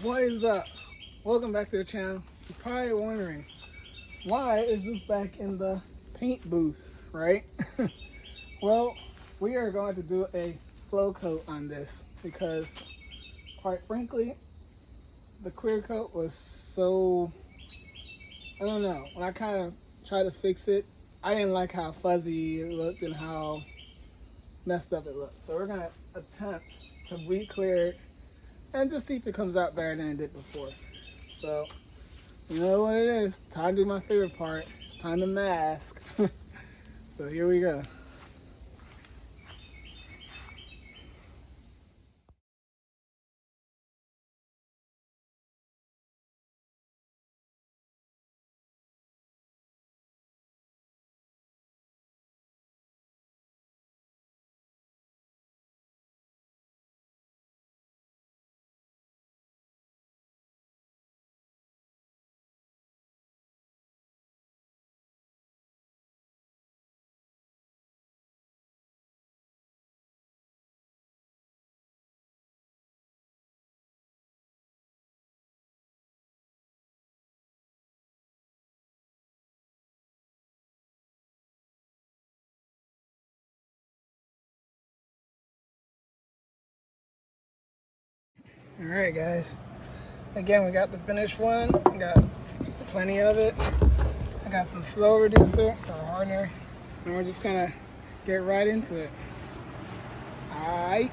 What is up? Welcome back to the channel. You're probably wondering, why is this back in the paint booth, right? Well, we are going to do a flow coat on this because, quite frankly, the clear coat was so, I don't know, when I kind of tried to fix it, I didn't like how fuzzy it looked and how messed up it looked. So we're going to attempt to re-clear it and just see if it comes out better than it did before. So, you know what it is. Time to do my favorite part. It's time to mask. So here we go. Alright guys. Again, we got the finished one. We got plenty of it. I got some slow reducer or hardener. And we're just gonna get right into it. Alright.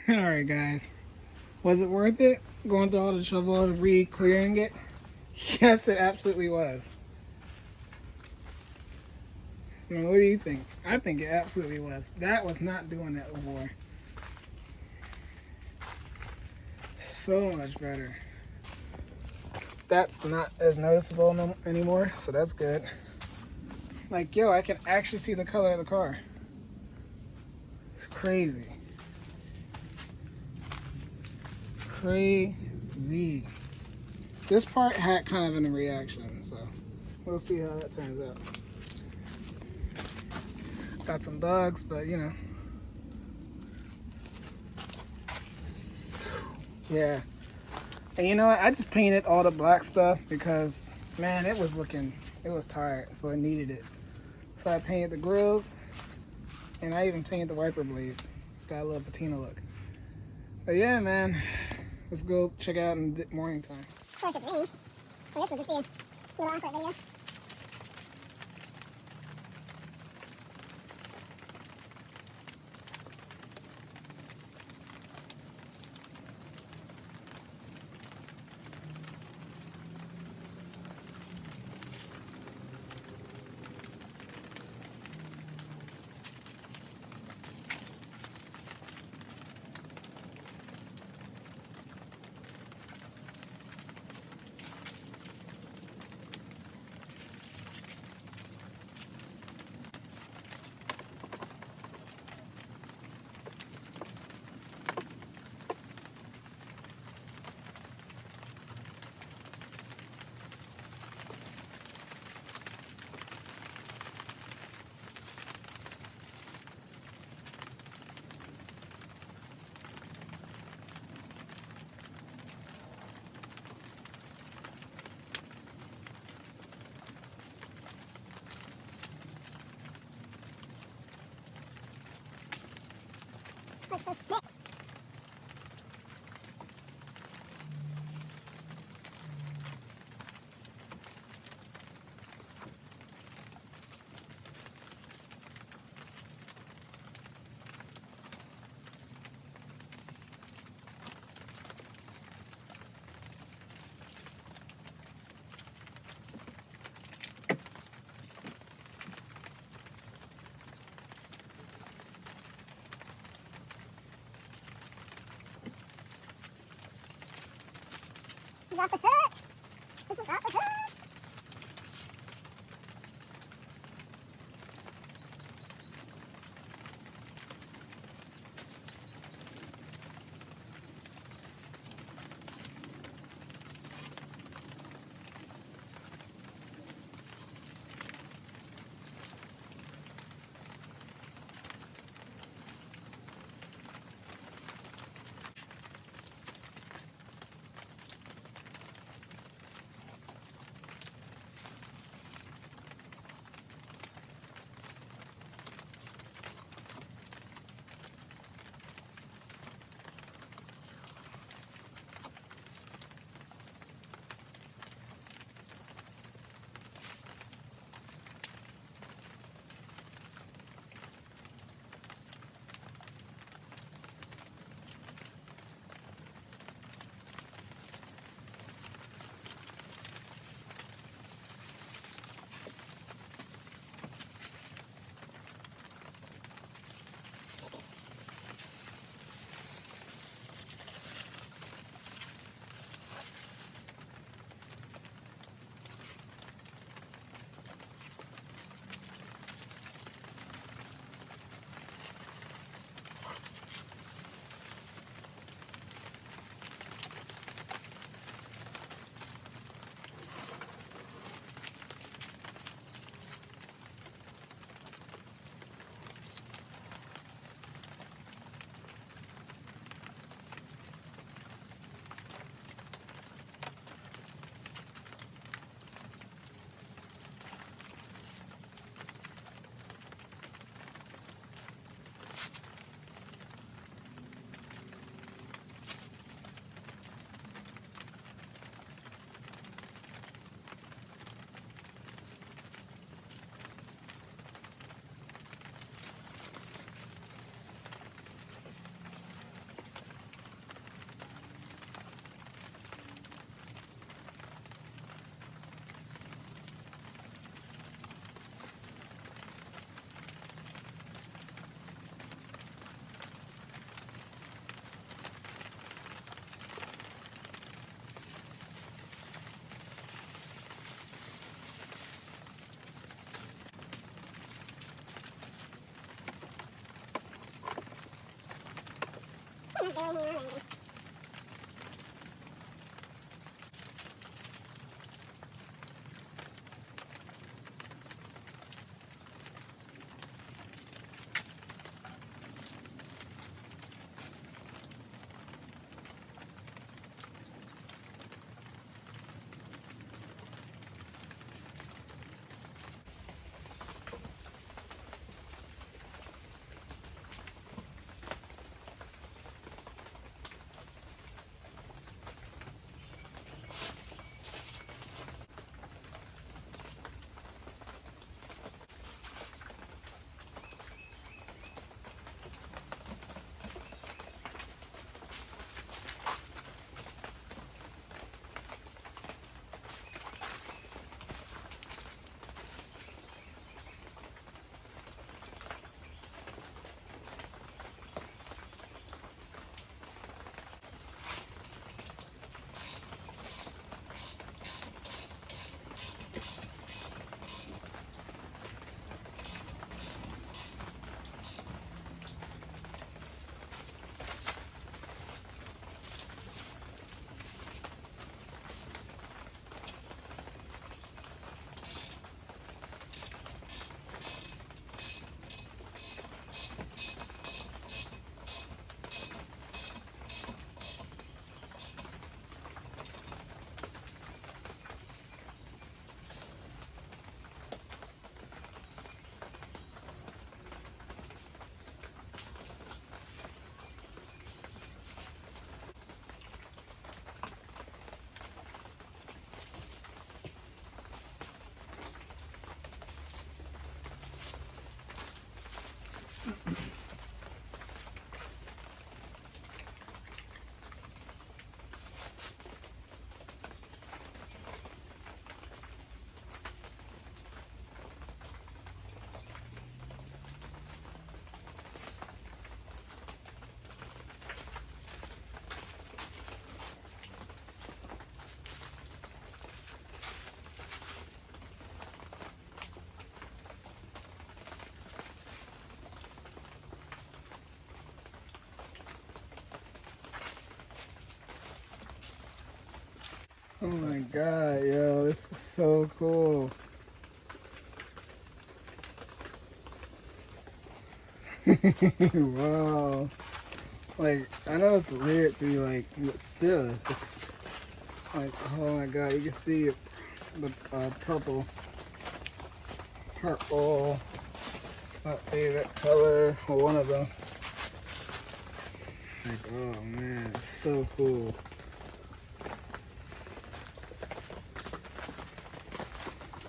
Alright guys. Was it worth it? Going through all the trouble of re-clearing it? Yes, it absolutely was. I mean, what do you think? I think it absolutely was. That was not doing that before. So much better. That's not as noticeable anymore, so that's good. Like, yo, I can actually see the color of the car. It's crazy. Crazy. This part had kind of a reaction, so we'll see how that turns out. Got some bugs, but you know. Yeah. And you know what? I just painted all the black stuff because, man, it was tired, so it needed it. So I painted the grills, and I even painted the wiper blades. Got a little patina look. But yeah, man, let's go check out in the morning time. Of course it's raining, so this will just be a little awkward video. Looks so sick. This is off the hook. This is off the hook. Oh my god, yo, this is so cool. Wow. Like, I know it's weird to be like, but still, it's like, oh my god, you can see the purple, my favorite color, or one of them. Like, oh man, it's so cool.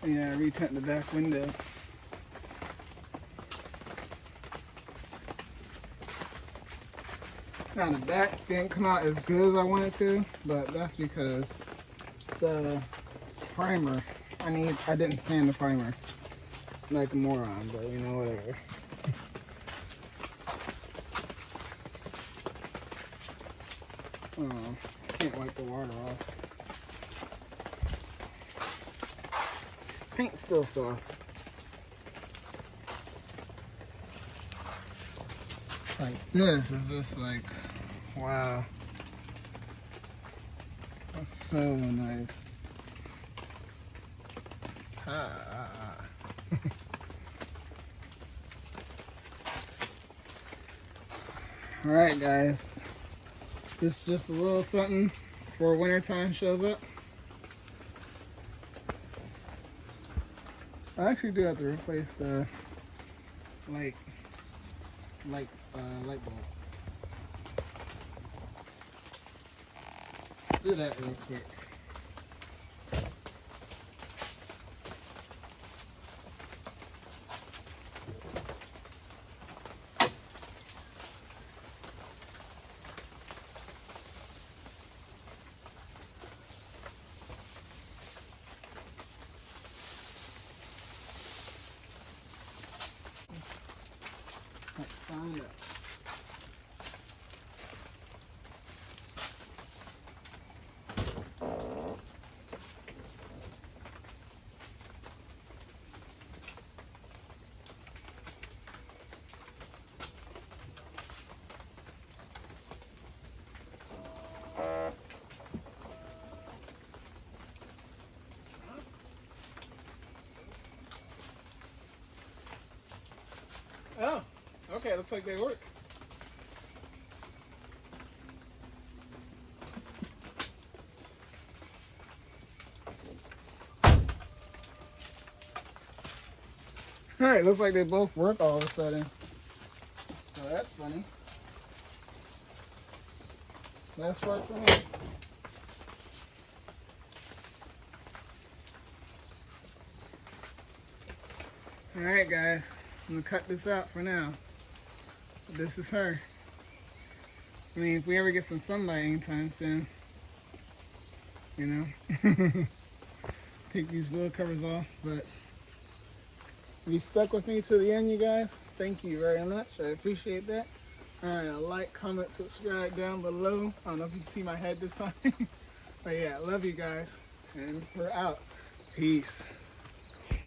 Yeah, retint the back window. Now the back didn't come out as good as I wanted to, but that's because the primer, I didn't sand the primer like a moron, but you know, whatever. Oh, can't wipe the water off. Paint's still soft. Like this is just like, wow. That's so nice. Alright guys, this is just a little something for wintertime shows up. I actually do have to replace the light bulb. Let's do that real quick. Find it. Oh, okay, looks like they work. Alright, looks like they both work all of a sudden. So that's funny. That's work for me. Alright guys, I'm gonna cut this out for now. This is her. I mean, if we ever get some sunlight anytime soon, you know, take these wheel covers off. But if you stuck with me to the end, you guys, thank you very much. I appreciate that. Alright, like, comment, subscribe down below. I don't know if you can see my head this time. But yeah, I love you guys. And we're out. Peace.